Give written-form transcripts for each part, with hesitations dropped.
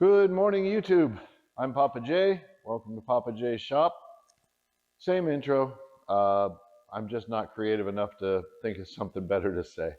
Good morning, YouTube. I'm Papa J. Welcome to Papa J's shop. Same intro. I'm just not creative enough to think of something better to say.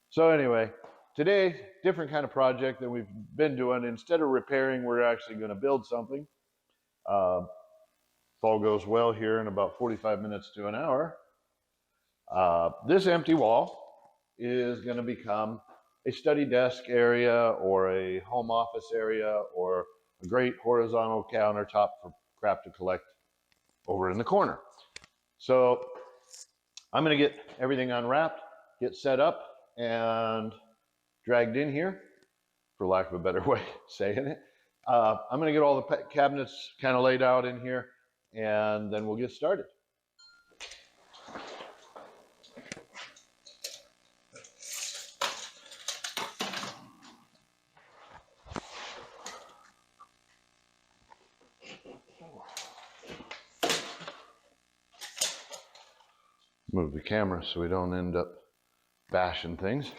So anyway, today, different kind of project than we've been doing. Instead of repairing, we're actually going to build something. If all goes well here in about 45 minutes to an hour, this empty wall is going to become a study desk area or a home office area or a great horizontal countertop for crap to collect over in the corner. So I'm going to get everything unwrapped, get set up, and dragged in here, for lack of a better way of saying it. I'm going to get all the cabinets kind of laid out in here, and then we'll get started. Move the camera so we don't end up bashing things.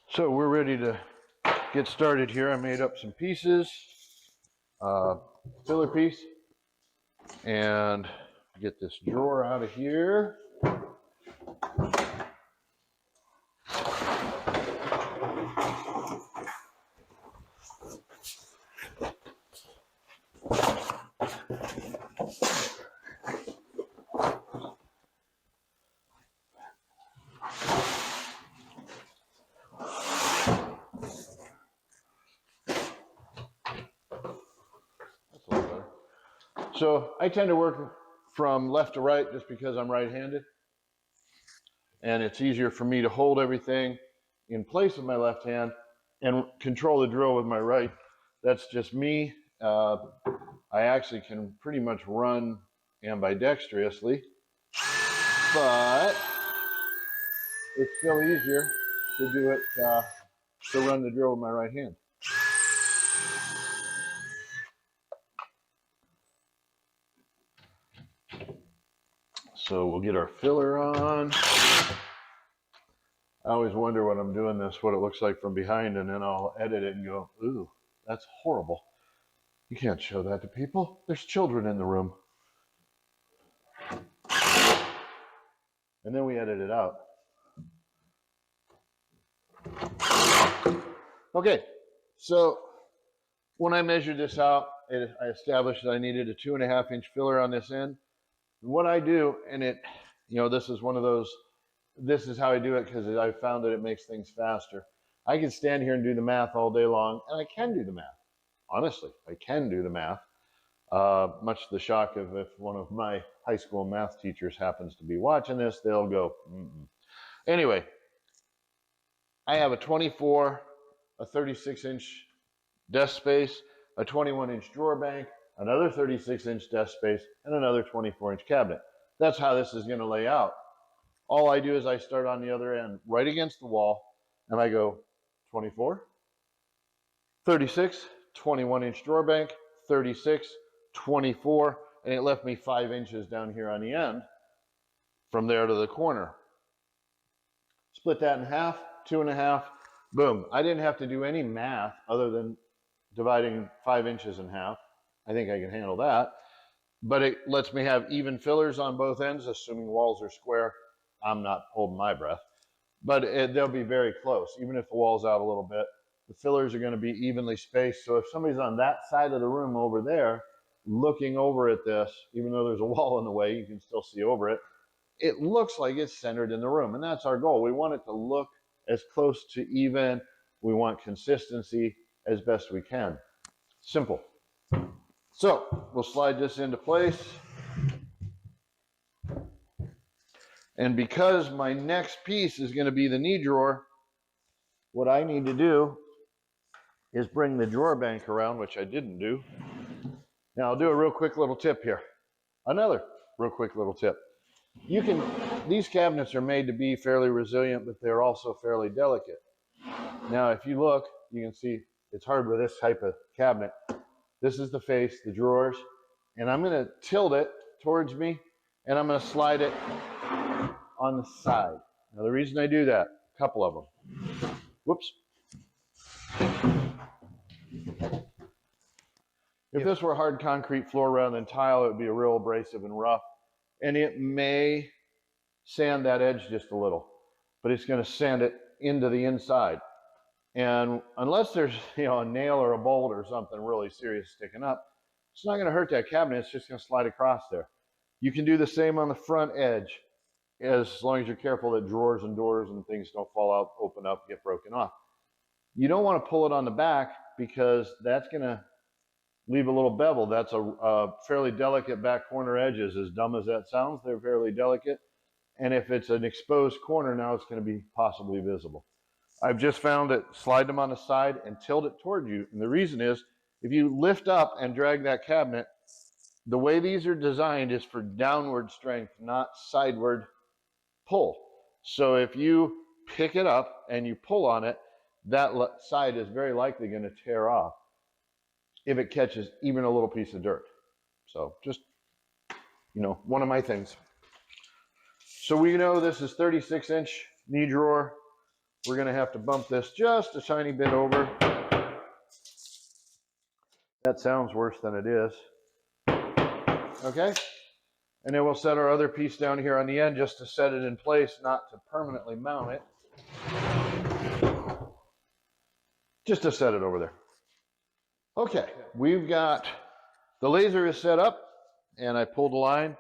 So we're ready to get started here. I made up some pieces, filler piece, and get this drawer out of here. That's a little better. So I tend to work from left to right just because I'm right-handed. And it's easier for me to hold everything in place with my left hand and control the drill with my right. That's just me. I actually can pretty much run ambidextrously, but it's still easier to do it, to run the drill with my right hand. So we'll get our filler on. I always wonder when I'm doing this what it looks like from behind, and then I'll edit it and go, ooh, that's horrible. You can't show that to people. There's children in the room. And then we edit it out. Okay, so when I measured this out, I established that I needed a 2.5 inch filler on this end. And what I do, and this is one of those, this is how I do it because I found that it makes things faster. I can stand here and do the math all day long, and I can do the math. Honestly, I can do the math. Much to the shock of if one of my high school math teachers happens to be watching this, they'll go, mm-mm. Anyway, I have a 24, a 36-inch desk space, a 21-inch drawer bank, another 36-inch desk space, and another 24-inch cabinet. That's how this is going to lay out. All I do is I start on the other end, right against the wall, and I go 24, 36, 21-inch drawer bank, 36, 24, and it left me 5 inches down here on the end from there to the corner. Split that in half, 2.5, boom. I didn't have to do any math other than dividing 5 inches in half. I think I can handle that. But it lets me have even fillers on both ends, assuming walls are square. I'm not holding my breath. But they'll be very close. Even if the wall's out a little bit, the fillers are going to be evenly spaced. So if somebody's on that side of the room over there, looking over at this, even though there's a wall in the way, you can still see over it. It looks like it's centered in the room. And that's our goal. We want it to look as close to even. We want consistency as best we can. Simple. So we'll slide this into place. And because my next piece is going to be the knee drawer, what I need to do is bring the drawer bank around, which I didn't do. Now I'll do a real quick little tip here. Another real quick little tip. These cabinets are made to be fairly resilient, but they're also fairly delicate. Now, if you look, you can see it's hard with this type of cabinet. This is the face, the drawers, and I'm going to tilt it towards me, and I'm going to slide it on the side. Now, the reason I do that, a couple of them. Whoops. If this were hard concrete floor rather than tile, it would be a real abrasive and rough, and it may sand that edge just a little, but it's going to sand it into the inside. And unless there's, you know, a nail or a bolt or something really serious sticking up, it's not going to hurt that cabinet. It's just going to slide across there. You can do the same on the front edge, as long as you're careful that drawers and doors and things don't fall out, open up, get broken off. You don't want to pull it on the back because that's going to leave a little bevel. That's a fairly delicate back corner edges. As dumb as that sounds, they're fairly delicate. And if it's an exposed corner, now it's going to be possibly visible. I've just found that slide them on the side and tilt it toward you. And the reason is, if you lift up and drag that cabinet, the way these are designed is for downward strength, not sideward pull. So if you pick it up and you pull on it, that side is very likely going to tear off if it catches even a little piece of dirt. So just, you know, one of my things. So we know this is 36-inch knee drawer. We're going to have to bump this just a tiny bit over. That sounds worse than it is. Okay? And then we'll set our other piece down here on the end just to set it in place, not to permanently mount it. Just to set it over there. Okay, we've got the laser is set up, and I pulled a line.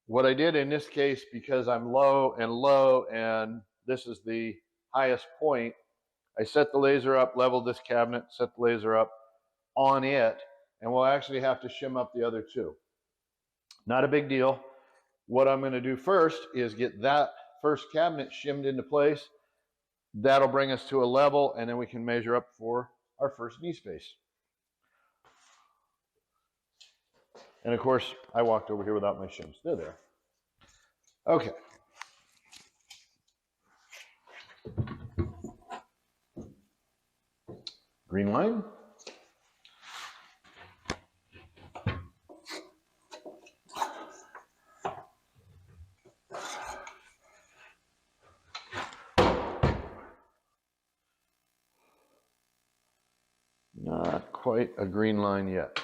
What I did in this case, because I'm low, and this is the highest point, I set the laser up, leveled this cabinet, set the laser up on it, and we'll actually have to shim up the other two. Not a big deal. What I'm going to do first is get that first cabinet shimmed into place. That'll bring us to a level, and then we can measure up for our first knee space. And of course, I walked over here without my shims. They're there. Okay. Green line. Not quite a green line yet.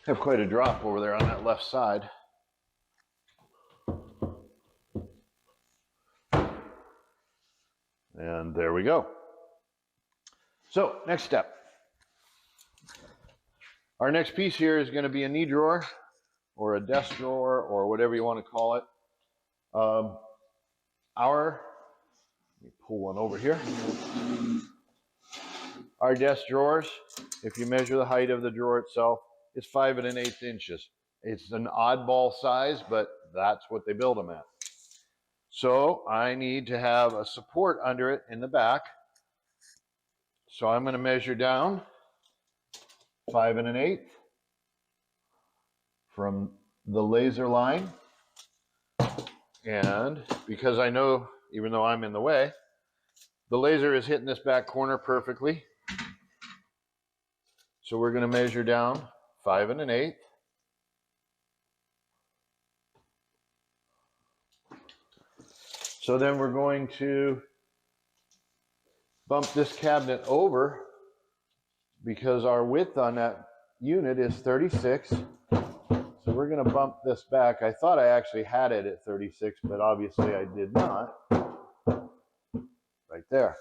Have quite a drop over there on that left side. And there we go. So, next step. Our next piece here is going to be a knee drawer or a desk drawer or whatever you want to call it. Let me pull one over here. Our desk drawers, if you measure the height of the drawer itself, is 5 1/8 inches. It's an oddball size, but that's what they build them at. So I need to have a support under it in the back. So I'm going to measure down 5 1/8 from the laser line. And because I know, even though I'm in the way, the laser is hitting this back corner perfectly. So we're going to measure down 5 1/8. So then we're going to bump this cabinet over because our width on that unit is 36. So we're going to bump this back. I thought I actually had it at 36, but obviously I did not. Right there.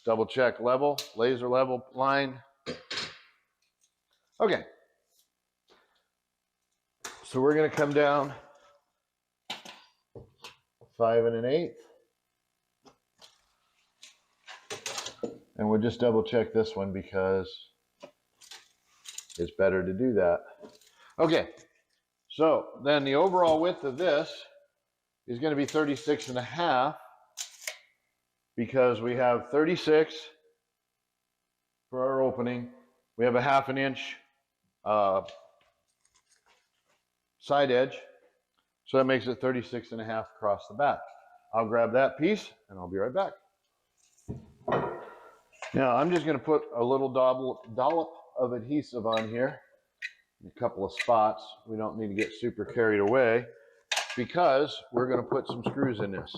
Double check level, laser level line. Okay. So we're going to come down 5 1/8. And we'll just double check this one because it's better to do that. Okay. So then the overall width of this is going to be 36 1/2 because we have 36 for our opening. We have a 1/2 inch side edge. So that makes it 36.5 across the back. I'll grab that piece and I'll be right back. Now I'm just going to put a little dollop of adhesive on here, a couple of spots. We don't need to get super carried away because we're going to put some screws in this.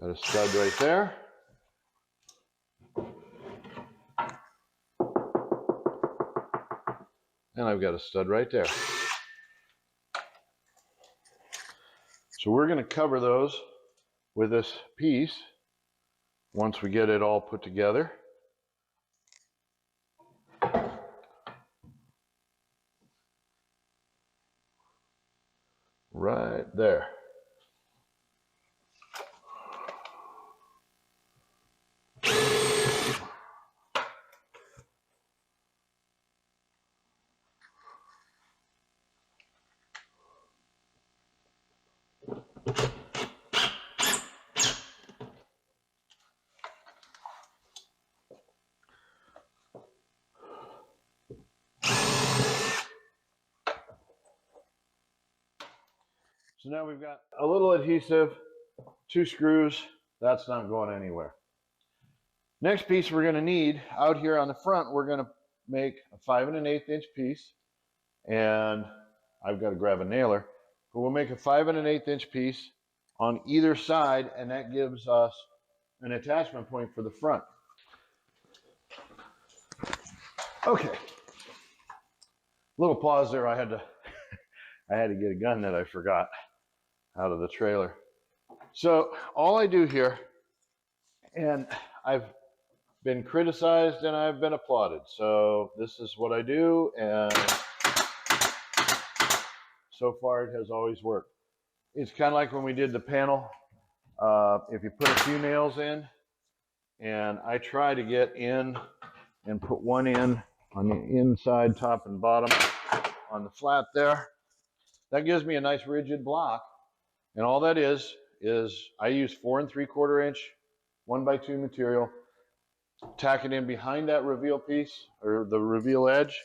Got a stud right there. And I've got a stud right there. So we're going to cover those with this piece once we get it all put together. Right there. So now we've got a little adhesive, 2 screws. That's not going anywhere. Next piece we're going to need out here on the front, we're going to make a 5 1/8 inch piece. And I've got to grab a nailer. But we'll make a 5 1/8 inch piece on either side, and that gives us an attachment point for the front. Okay. Little pause there. I had to get a gun that I forgot out of the trailer. So all I do here, and I've been criticized and I've been applauded. So this is what I do, and so far it has always worked. It's kind of like when we did the panel. If you put a few nails in, and I try to get in and put one in on the inside, top and bottom on the flat there. That gives me a nice rigid block. And all that is I use 4 3/4 inch 1x2 material, tack it in behind that reveal piece or the reveal edge,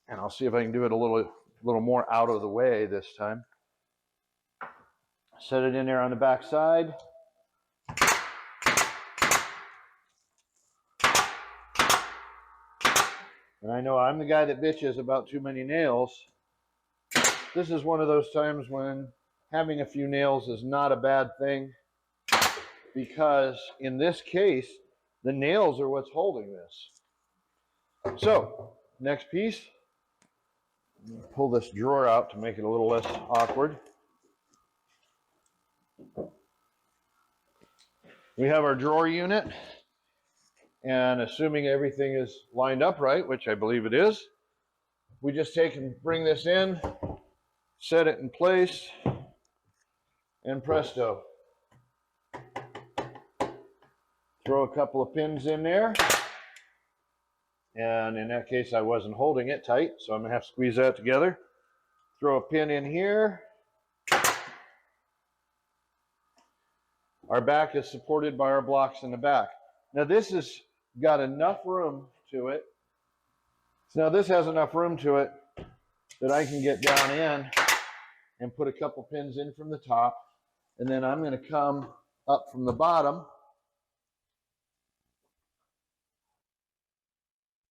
and I'll see if I can do it a little more out of the way this time. Set it in there on the back side. And I know I'm the guy that bitches about too many nails. This is one of those times when having a few nails is not a bad thing, because in this case, the nails are what's holding this. So, next piece, pull this drawer out to make it a little less awkward. We have our drawer unit, and assuming everything is lined up right, which I believe it is, we just take and bring this in, set it in place, and presto. Throw a couple of pins in there. And in that case, I wasn't holding it tight, so I'm going to have to squeeze that together. Throw a pin in here. Our back is supported by our blocks in the back. Now this has got enough room to it. So now this has enough room to it that I can get down in and put a couple pins in from the top. And then I'm going to come up from the bottom.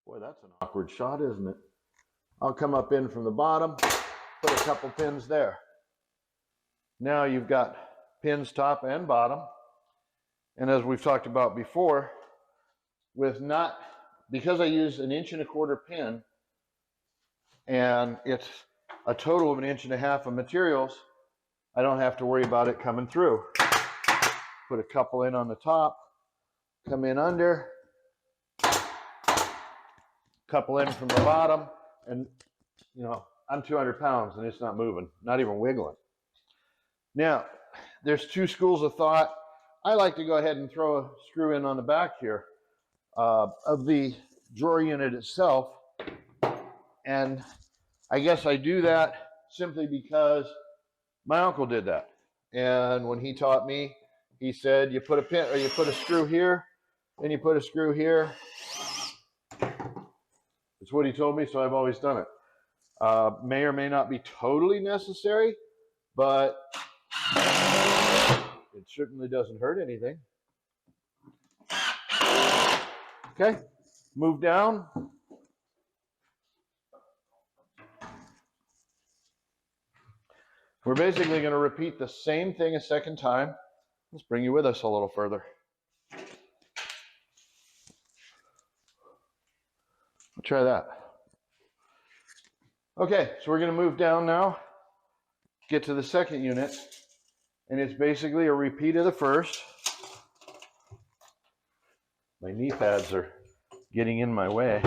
Boy, that's an awkward shot, isn't it? I'll come up in from the bottom, put a couple pins there. Now you've got pins top and bottom. And as we've talked about before, because I use an 1 1/4 inch pin, and it's a total of 1.5 inches of materials, I don't have to worry about it coming through. Put a couple in on the top, come in under, couple in from the bottom, and you know, I'm 200 pounds and it's not moving, not even wiggling. Now, there's 2 schools of thought. I like to go ahead and throw a screw in on the back here of the drawer unit itself. And I guess I do that simply because my uncle did that. And when he taught me, he said, you put a pin, or you put a screw here, and you put a screw here. It's what he told me, so I've always done it. May or may not be totally necessary, but it certainly doesn't hurt anything. Okay, move down. We're basically going to repeat the same thing a second time. Let's bring you with us a little further. We'll try that. Okay, so we're going to move down now, get to the second unit, and it's basically a repeat of the first. My knee pads are getting in my way.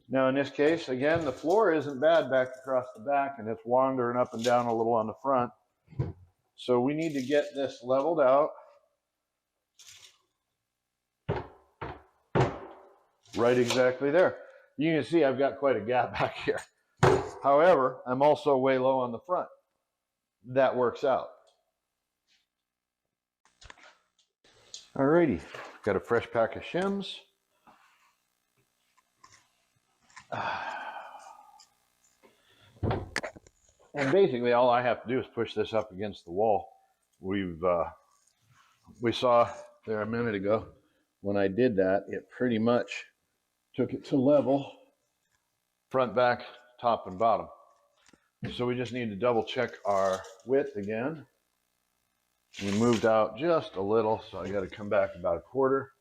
Now in this case, again, the floor isn't bad back across the back, and it's wandering up and down a little on the front. So we need to get this leveled out. Right exactly there. You can see I've got quite a gap back here. However, I'm also way low on the front. That works out. Alrighty, got a fresh pack of shims. And basically all I have to do is push this up against the wall. We saw there a minute ago when I did that, it pretty much took it to level, front, back, top, and bottom. So we just need to double check our width again. We moved out just a little, so I got to come back about a quarter.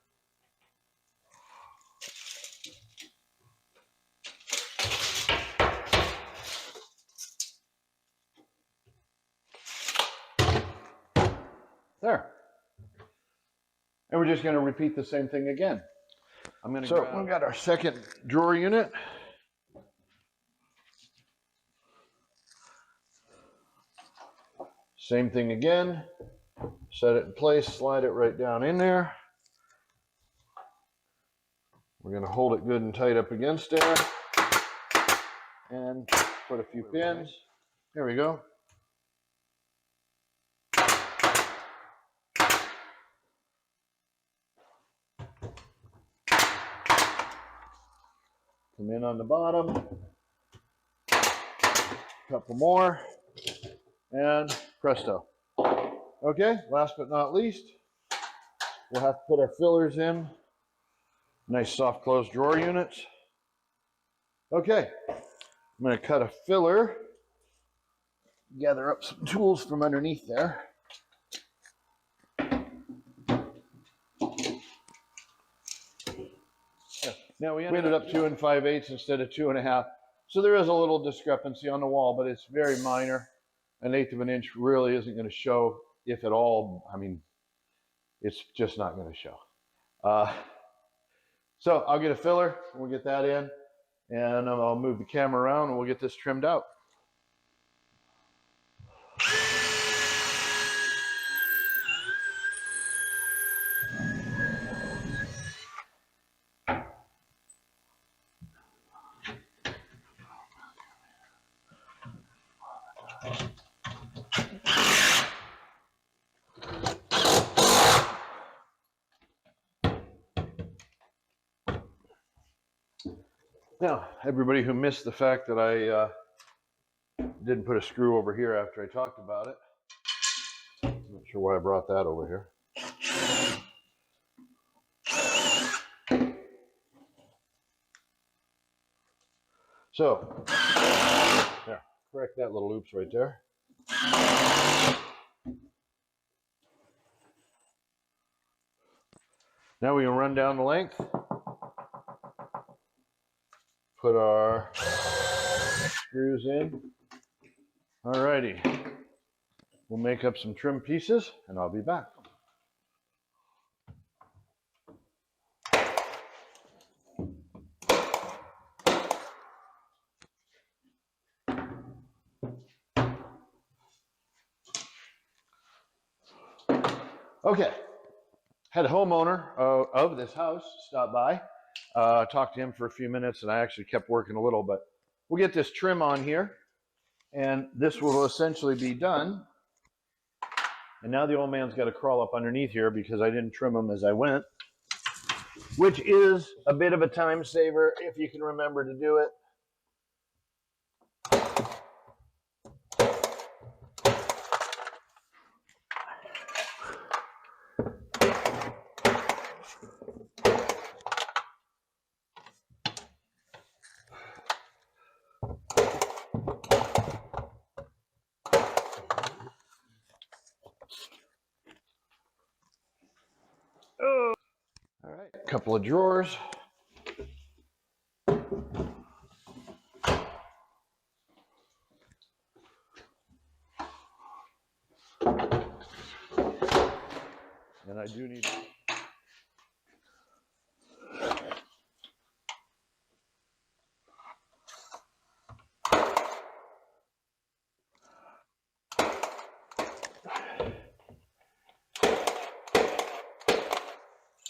There. And we're just going to repeat the same thing again. So we've got our second drawer unit. Same thing again. Set it in place, slide it right down in there. We're going to hold it good and tight up against there. And put a few pins. There we go. Come in on the bottom. Couple more. And presto. Okay, last but not least, we'll have to put our fillers in. Nice soft closed drawer units. Okay, I'm going to cut a filler. Gather up some tools from underneath there. Now we ended up 2 5/8 instead of 2 1/2. So there is a little discrepancy on the wall, but it's very minor. 1/8 of an inch really isn't going to show, if at all. I mean, it's just not going to show. So I'll get a filler, and we'll get that in, and I'll move the camera around, and we'll get this trimmed out. Now, everybody who missed the fact that I didn't put a screw over here after I talked about it, I'm not sure why I brought that over here. So, there, correct that little oops right there. Now we can run down the length. Put our screws in. Alrighty. We'll make up some trim pieces and I'll be back. Okay. Had a homeowner of this house stop by. Talked to him for a few minutes, and I actually kept working a little, but we'll get this trim on here, and this will essentially be done. And now the old man's got to crawl up underneath here because I didn't trim him as I went. which is a bit of a time saver if you can remember to do it. Oh. All right, a couple of drawers. And I do need...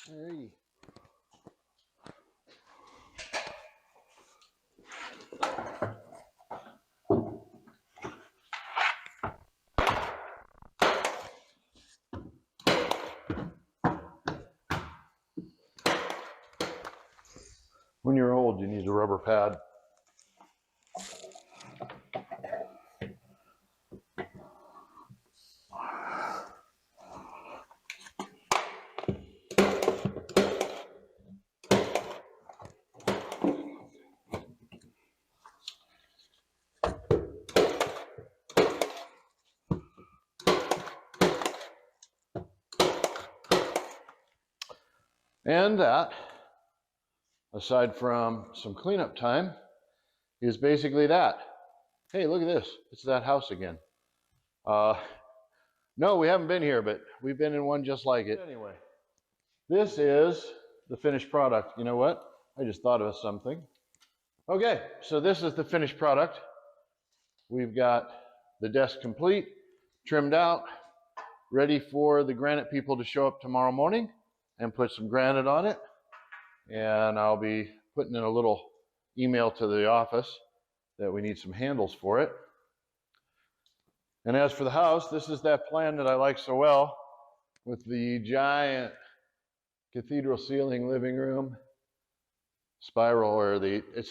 Hey. When you're old, you need a rubber pad. And that, aside from some cleanup time, is basically that. Hey, look at this. It's that house again. No, we haven't been here, but we've been in one just like it. Anyway, this is the finished product. You know what? I just thought of something. Okay, so this is the finished product. We've got the desk complete, trimmed out, ready for the granite people to show up tomorrow morning and put some granite on it. And I'll be putting in a little email to the office that we need some handles for it. And as for the house, this is that plan that I like so well with the giant cathedral ceiling living room spiral, or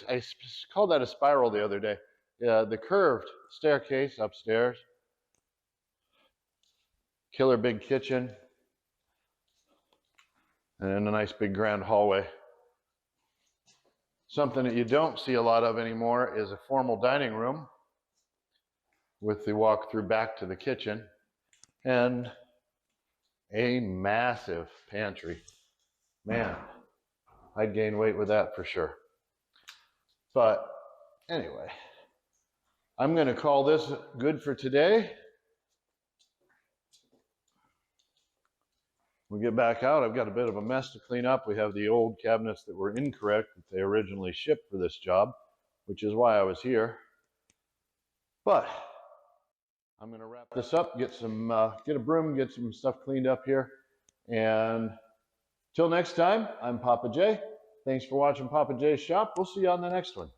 I called that a spiral the other day. The curved staircase upstairs, killer big kitchen, and a nice big grand hallway. Something that you don't see a lot of anymore is a formal dining room with the walk through back to the kitchen and a massive pantry. Man, I'd gain weight with that for sure. But anyway, I'm going to call this good for today. We get back out, I've got a bit of a mess to clean up. We have the old cabinets that were incorrect that they originally shipped for this job, which is why I was here. But I'm going to wrap this up, get a broom, get some stuff cleaned up here. And till next time, I'm Papa J. Thanks for watching Papa J's Shop. We'll see you on the next one.